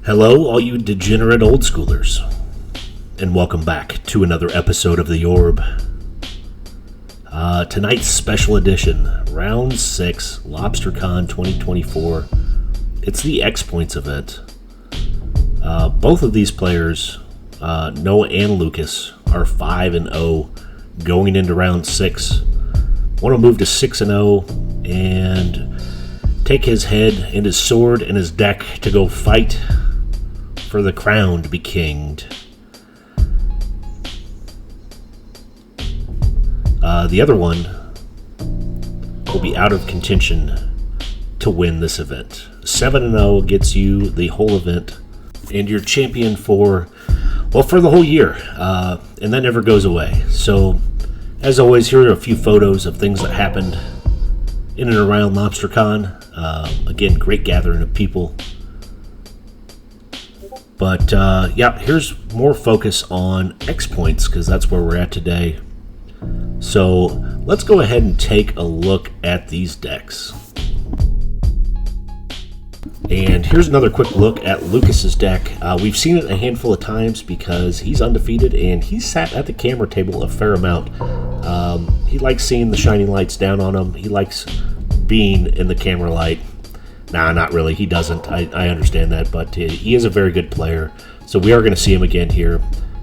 Hello, all you degenerate old schoolers, and welcome back to another episode of The Orb. Tonight's special edition, Round 6, LOBSTERCON 2024. It's the X Points event. Both of these players, Noah and Lucas, are 5-0 going into Round 6. Want to move to 6-0 and take his head and his sword and his deck to go fight for the crown to be kinged. The other one will be out of contention to win this event. 7-0 gets you the whole event, and you're champion for the whole year, and that never goes away. So, as always, here are a few photos of things that happened in and around LOBSTERCON. Again, great gathering of people. But, here's more focus on X Points, because that's where we're at today. So, let's go ahead and take a look at these decks. And here's another quick look at Lucas's deck. We've seen it a handful of times because he's undefeated and he's sat at the camera table a fair amount. He likes seeing the shining lights down on him. He likes being in the camera light. Nah, not really. He doesn't. I understand that, but he is a very good player. So we are going to see him again here.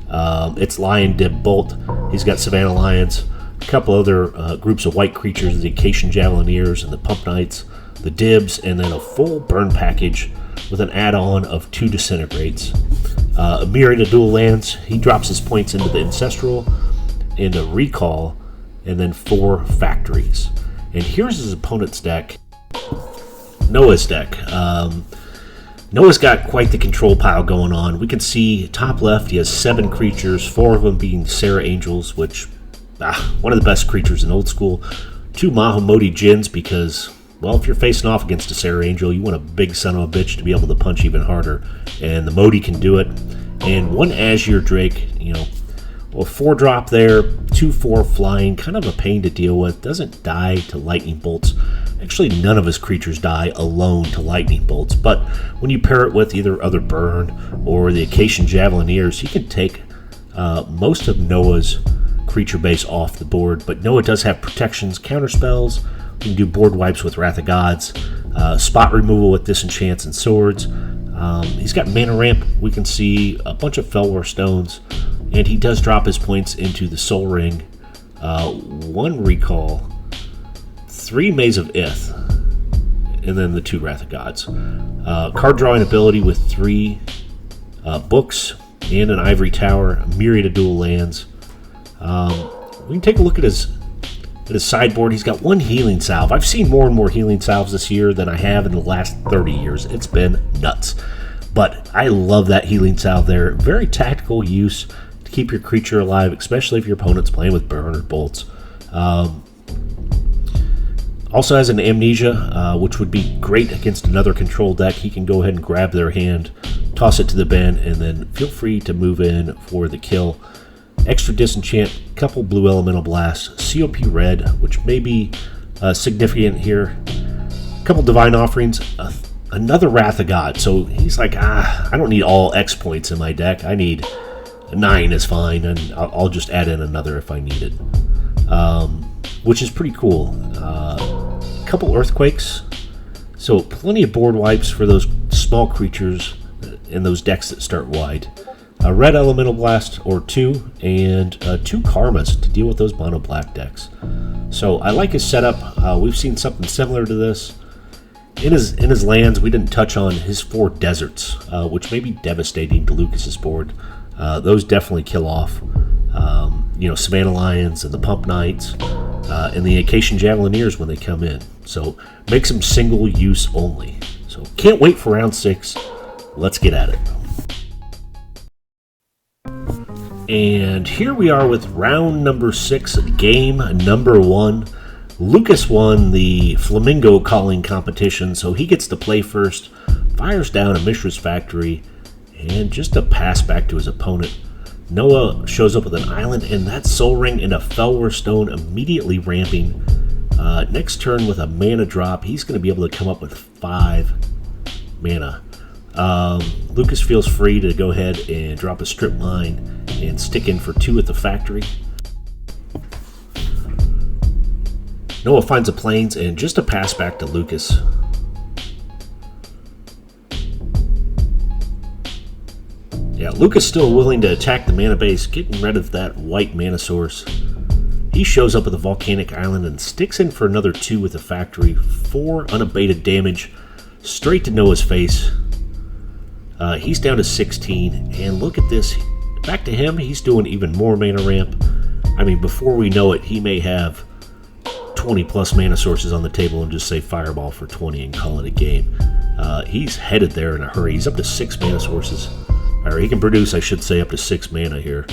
It's Lion, Dib, Bolt. He's got Savannah Lions, a couple other groups of white creatures, the Acacian Javelineers and the Pump Knights, the Dibs, and then a full burn package with an add-on of 2 Disintegrates. A myriad of dual lands. He drops his points into the Ancestral, into Recall, and then 4 Factories. And here's his opponent's deck. Noah's deck. Noah's got quite the control pile going on. We can see top left he has 7 creatures, 4 of them being Sarah Angels, which one of the best creatures in old school. 2 Mahamoti Djinns because, well, if you're facing off against a Sarah Angel, you want a big son of a bitch to be able to punch even harder, and the Modi can do it. And 1 Azure Drake, 4-drop there, 2/4 flying, kind of a pain to deal with. Doesn't die to lightning bolts. Actually, none of his creatures die alone to lightning bolts, but when you pair it with either other burn or the Acacian Javelineers, he can take most of Noah's creature base off the board. But Noah does have protections, counter spells. You can do board wipes with Wrath of Gods, spot removal with Disenchants and Swords. He's got mana ramp. We can see a bunch of Felwar Stones, and he does drop his points into the Soul Ring, 1 Recall, 3 Maze of Ith, and then the 2 Wrath of Gods. Card drawing ability with 3 books and an Ivory Tower, a myriad of dual lands. We can take a look at his sideboard. He's got 1 Healing Salve. I've seen more and more Healing Salves this year than I have in the last 30 years. It's been nuts. But I love that Healing Salve there. Very tactical use to keep your creature alive, especially if your opponent's playing with burn or bolts. Also has an Amnesia, which would be great against another control deck. He can go ahead and grab their hand, toss it to the bin, and then feel free to move in for the kill. Extra Disenchant, couple Blue Elemental Blasts, COP Red, which may be significant here. Couple Divine Offerings, another Wrath of God. So he's like, I don't need all X points in my deck. I need 9 is fine, and I'll just add in another if I need it. Which is pretty cool. Couple Earthquakes, so plenty of board wipes for those small creatures in those decks that start wide. A Red Elemental Blast or 2, and 2 Karmas to deal with those mono black decks. So I like his setup. We've seen something similar to this in his lands. We didn't touch on his 4 deserts, which may be devastating to Lucas's board. Those definitely kill off Savannah Lions and the Pump Knights and the Acacian Javelineers when they come in. So makes them single use only. So can't wait for round 6. Let's get at it. And here we are with round number 6, game number 1. Lucas won the Flamingo Calling competition, so he gets to play first, fires down a Mishra's Factory, and just a pass back to his opponent. Noah shows up with an island and that Soul Ring and a Felwar Stone immediately ramping. Next turn with a mana drop, he's going to be able to come up with 5 mana. Lucas feels free to go ahead and drop a strip mine and stick in for 2 at the factory. Noah finds the plains and just a pass back to Lucas. Yeah, Lucas still willing to attack the mana base, getting rid of that white mana source. He shows up at the volcanic island and sticks in for another 2 with the factory. 4 unabated damage straight to Noah's face. He's down to 16, and look at this. Back to him, he's doing even more mana ramp. I mean, before we know it, he may have 20 plus mana sources on the table and just say fireball for 20 and call it a game. He's headed there in a hurry. He's up to 6 mana sources. Or he can produce, I should say, up to 6 mana here.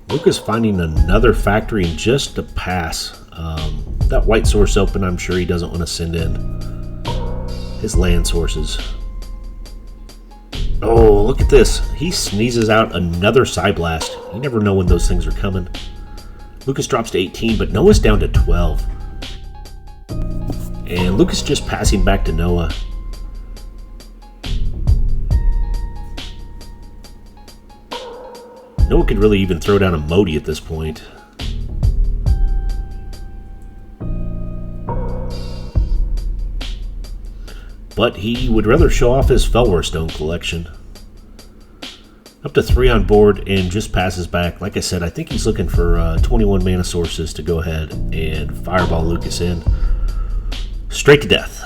Lucas finding another factory in just a pass. That white source open, I'm sure he doesn't want to send in his land sources. Oh, look at this. He sneezes out another Psy Blast. You never know when those things are coming. Lucas drops to 18, but Noah's down to 12. And Lucas just passing back to Noah. Noah could really even throw down a Modi at this point. But he would rather show off his Fellwar Stone collection. Up to 3 on board and just passes back. Like I said, I think he's looking for 21 mana sources to go ahead and fireball Lucas in. Straight to death.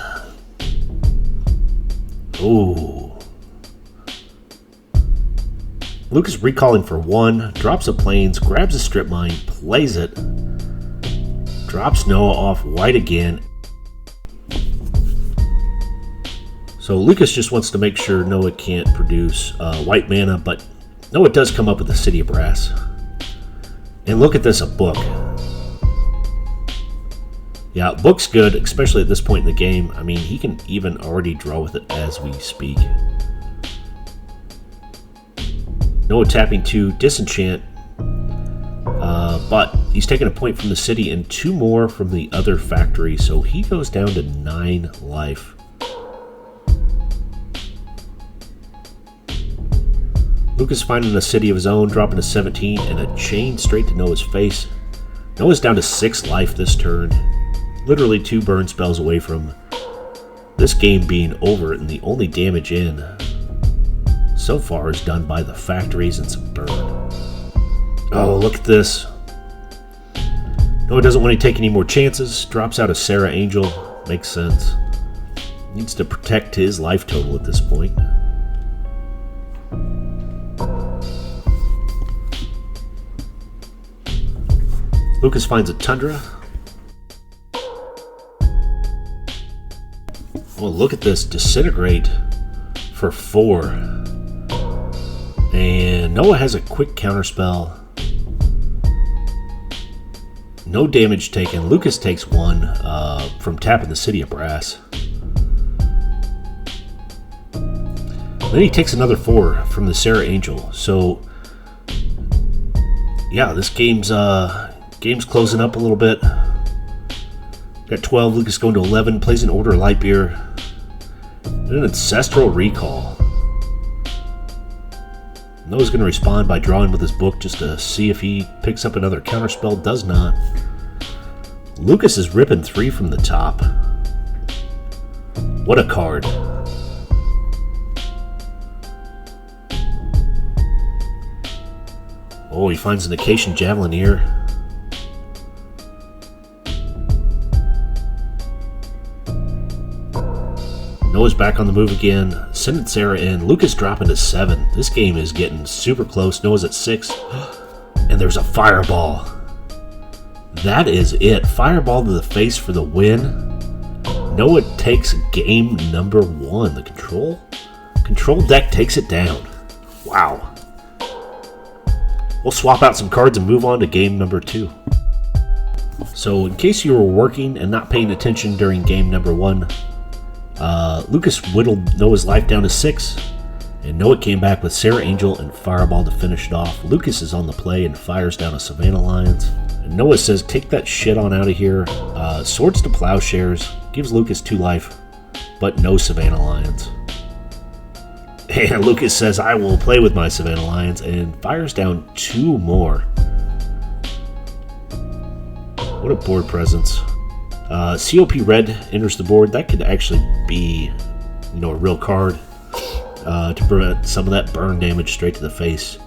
Ooh. Lucas recalling for 1, drops a plains, grabs a strip mine, plays it, drops Noah off white again. So Lucas just wants to make sure Noah can't produce white mana, but Noah does come up with the City of Brass. And look at this, a book. Yeah, book's good, especially at this point in the game. I mean, he can even already draw with it as we speak. Noah tapping 2, disenchant, but he's taking a point from the city and 2 more from the other factory, so he goes down to 9 life. Lucas finding a city of his own, dropping to 17, and a chain straight to Noah's face. Noah's down to 6 life this turn. Literally 2 burn spells away from this game being over, and the only damage in so far is done by the factories and some burn. Oh, look at this. Noah doesn't want to take any more chances. Drops out a Sarah Angel. Makes sense. Needs to protect his life total at this point. Lucas finds a Tundra. Oh, look at this. Disintegrate for 4. And Noah has a quick counterspell. No damage taken. Lucas takes 1 from tapping the City of Brass. Then he takes another 4 from the Sarah Angel. So, yeah, this game's closing up a little bit. Got 12, Lucas going to 11, plays an Order of Lightbeer. And an Ancestral Recall. Noah's going to respond by drawing with his book just to see if he picks up another counterspell. Does not. Lucas is ripping 3 from the top. What a card. Oh, he finds an Acacian Javelineer. Noah's back on the move again. Sending Sarah in. Lucas dropping to 7. This game is getting super close. Noah's at 6. And there's a fireball. That is it. Fireball to the face for the win. Noah takes game number 1. The control deck takes it down. Wow. We'll swap out some cards and move on to game number 2. So in case you were working and not paying attention during game number 1, Lucas whittled Noah's life down to 6, and Noah came back with Sarah Angel and Fireball to finish it off. Lucas is on the play and fires down a Savannah Lions. And Noah says, take that shit on out of here. Swords to Plowshares, gives Lucas 2 life, but no Savannah Lions. And Lucas says, I will play with my Savannah Lions, and fires down 2 more. What a board presence. COP Red enters the board. That could actually be, a real card to prevent some of that burn damage straight to the face.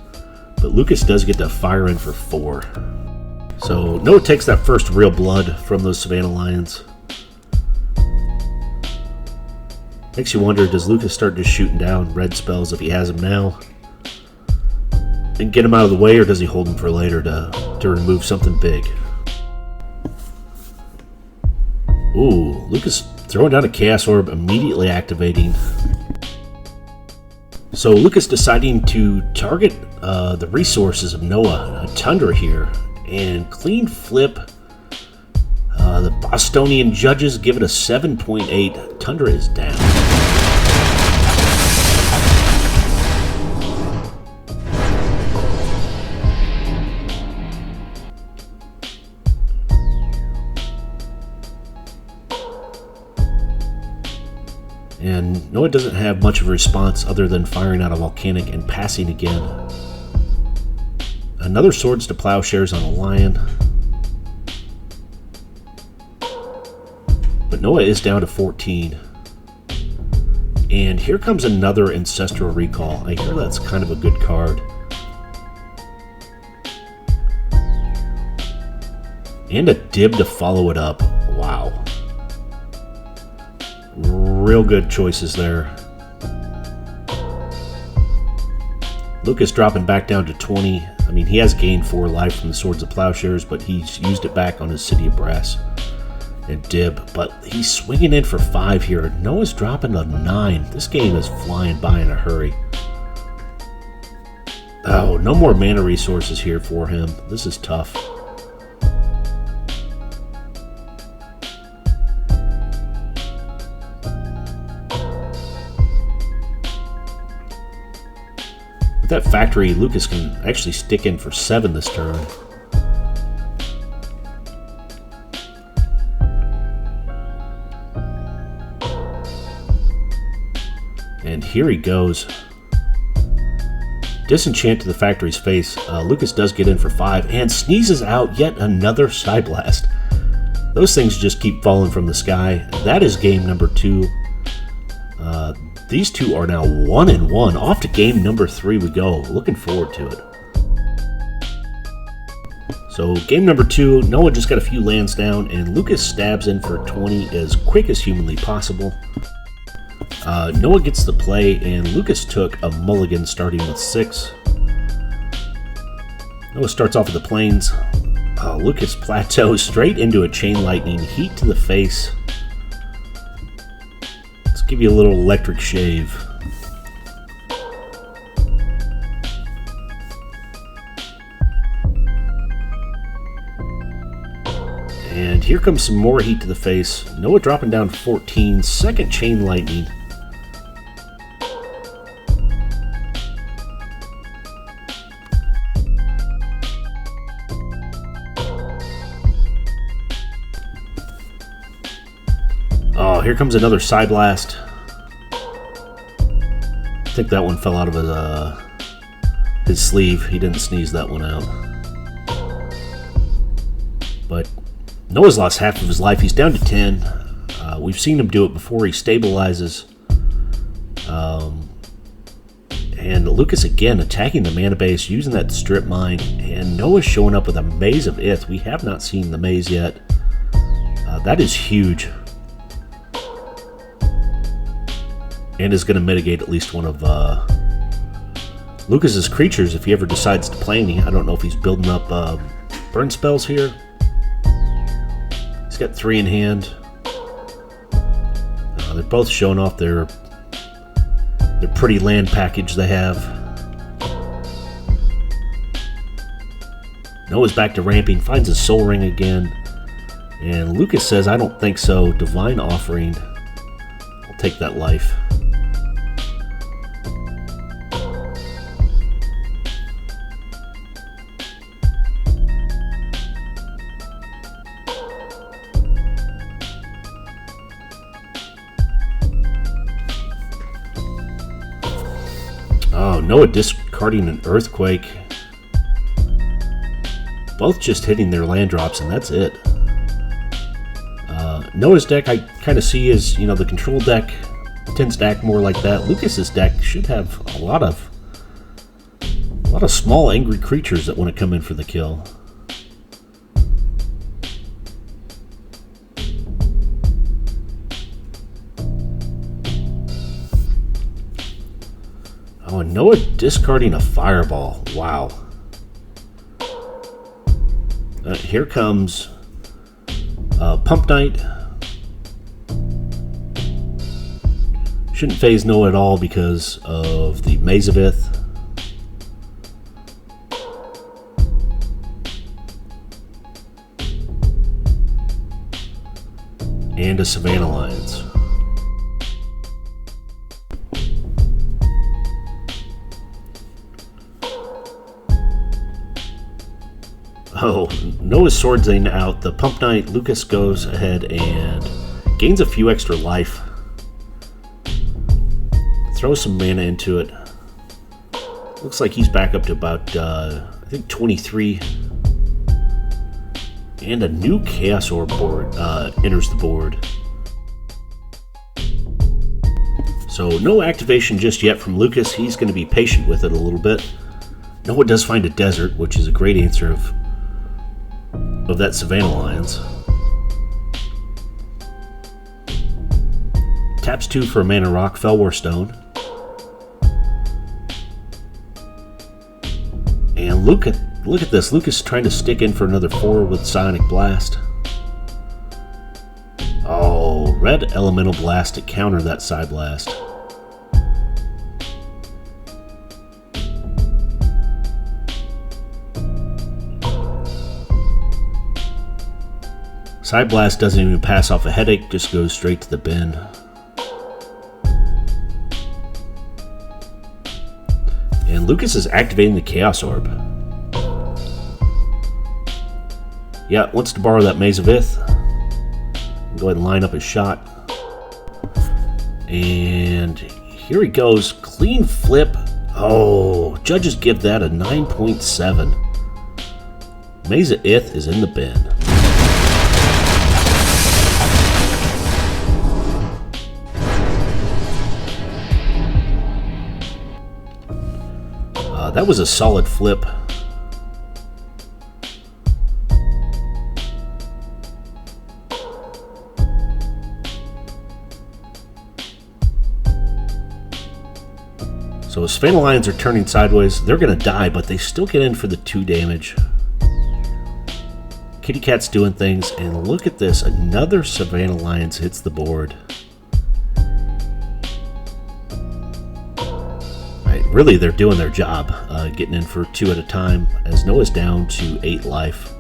But Lucas does get to fire in for 4. So Noah takes that first real blood from those Savannah Lions. Makes you wonder, does Lucas start just shooting down red spells if he has them now and get them out of the way, or does he hold them for later to remove something big? Ooh, Lucas throwing down a Chaos Orb, immediately activating. So Lucas deciding to target the resources of Noah, a Tundra here, and clean flip. The Bostonian judges give it a 7.8. Tundra is down. And Noah doesn't have much of a response other than firing out a Volcanic and passing again. Another Swords to Plowshares on a Lion. But Noah is down to 14. And here comes another Ancestral Recall. I hear that's kind of a good card. And a Dib to follow it up. Wow. Real good choices there. Lucas dropping back down to 20. I mean, he has gained 4 life from the Swords of Plowshares, but he's used it back on his City of Brass and Dib. But he's swinging in for 5 here. Noah's dropping to 9. This game is flying by in a hurry. Oh, no more mana resources here for him. This is tough. That factory, Lucas can actually stick in for 7 this turn. And here he goes. Disenchant to the factory's face. Lucas does get in for 5 and sneezes out yet another Sky Blast. Those things just keep falling from the sky. That is game number 2. These two are now 1-1. Off to game number 3 we go. Looking forward to it. So game number 2, Noah just got a few lands down, and Lucas stabs in for 20 as quick as humanly possible. Noah gets the play, and Lucas took a mulligan starting with 6. Noah starts off with the plains. Lucas plateaus straight into a Chain Lightning, heat to the face. Give you a little electric shave. And here comes some more heat to the face. Noah dropping down 14. Second Chain Lightning. Oh, here comes another Side Blast. I think that one fell out of his sleeve. He didn't sneeze that one out. But Noah's lost half of his life. He's down to 10. We've seen him do it before. He stabilizes. And Lucas again attacking the mana base, using that Strip Mine. And Noah's showing up with a Maze of Ith. We have not seen the maze yet. That is huge. And is going to mitigate at least one of Lucas's creatures if he ever decides to play any. I don't know if he's building up burn spells here. He's got 3 in hand. They're both showing off their pretty land package they have. Noah's back to ramping, finds his Soul Ring again. And Lucas says, I don't think so. Divine Offering. I'll take that life. Wow, Noah discarding an Earthquake. Both just hitting their land drops, and that's it. Noah's deck I kind of see as, you know, the control deck tends to act more like that. Lucas's deck should have a lot of small angry creatures that want to come in for the kill. Oh, and Noah discarding a Fireball. Wow. Here comes Pump Knight. Shouldn't phase Noah at all because of the Mazavith. And a Savannah Lions. Oh, Noah's swordsing out the Pump Knight. Lucas goes ahead and gains a few extra life. Throws some mana into it. Looks like he's back up to about, I think, 23. And a new Chaos Orb board enters the board. So no activation just yet from Lucas. He's going to be patient with it a little bit. Noah does find a desert, which is a great answer of that Savannah Lions. Taps 2 for a mana rock, Felwar Stone. And look at this. Lucas trying to stick in for another 4 with Psionic Blast. Oh, red Elemental Blast to counter that Psi Blast. Psi Blast doesn't even pass off a headache, just goes straight to the bin. And Lucas is activating the Chaos Orb. Yeah, wants to borrow that Mazavith. Go ahead and line up his shot. And here he goes. Clean flip. Oh, judges give that a 9.7. Mazavith is in the bin. That was a solid flip. So his Savannah Lions are turning sideways. They're going to die, but they still get in for the 2 damage. Kitty Cat's doing things, and look at this. Another Savannah Lions hits the board. Really, they're doing their job, getting in for 2 at a time, as Noah's down to 8 life.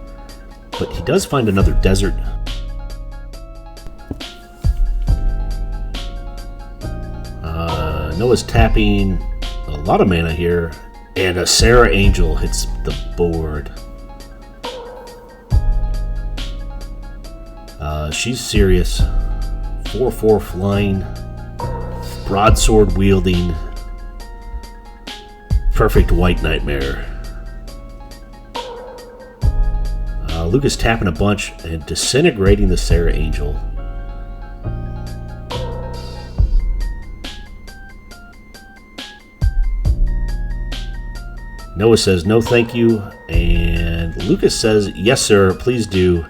But he does find another desert. Noah's tapping a lot of mana here, and a Sarah Angel hits the board. She's serious. 4/4 flying, broadsword wielding. Perfect white nightmare. Lucas tapping a bunch and disintegrating the Sarah Angel. Noah says no thank you, and Lucas says yes sir, please do.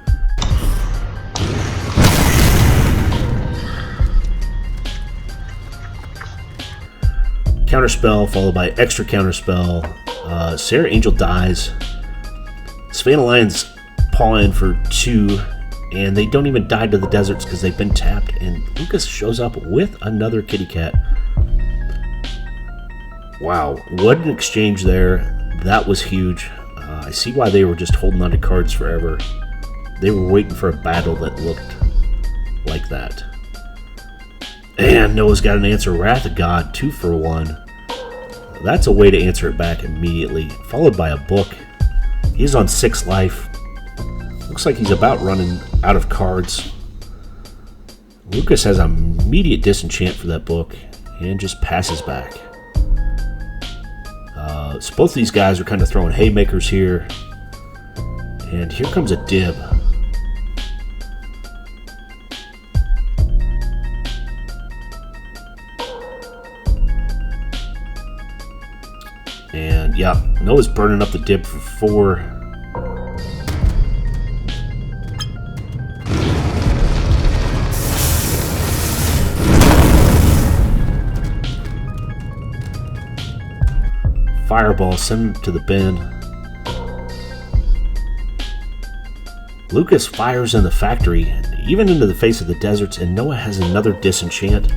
Counterspell followed by extra counterspell. Sarah Angel dies. Savannah Lions paw in for 2, and they don't even die to the deserts because they've been tapped. And Lucas shows up with another Kitty Cat. Wow, what an exchange there. That was huge. I see why they were just holding on to cards forever. They were waiting for a battle that looked like that. And Noah's got an answer. Wrath of God, 2 for 1. That's a way to answer it back immediately. Followed by a book. He's on 6 life. Looks like he's about running out of cards. Lucas has an immediate disenchant for that book and just passes back. So both these guys are kind of throwing haymakers here. And here comes a dib. And yeah, Noah's burning up the dib for 4. Fireball, send him to the bin. Lucas fires in the factory, even into the face of the deserts, and Noah has another disenchant.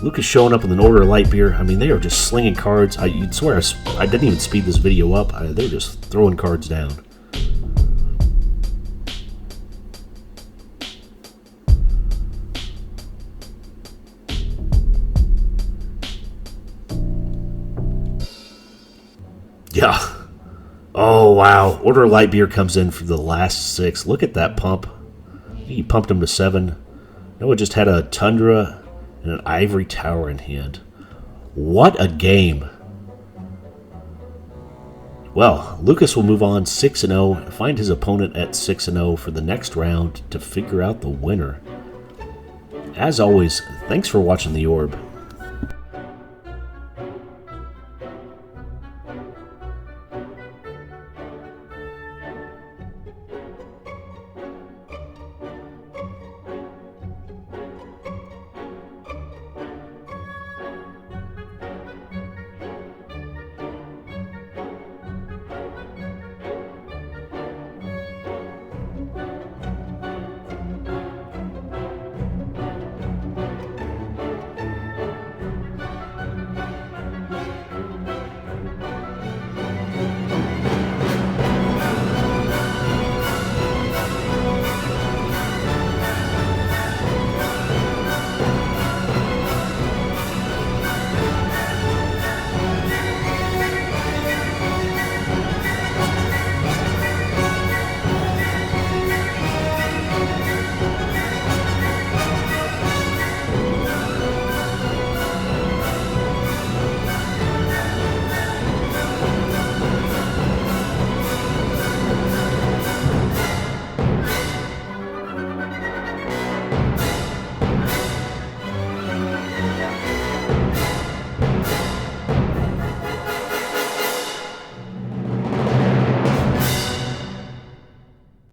Lucas showing up with an order of light beer. I mean, they are just slinging cards. You'd swear I didn't even speed this video up. They're just throwing cards down. Yeah. Oh, wow. Order of light beer comes in for the last 6. Look at that pump. He pumped him to 7. Noah just had a Tundra and an Ivory Tower in hand. What a game. Well, Lucas will move on 6-0 and find his opponent at 6-0 for the next round to figure out the winner. As always, thanks for watching The Orb.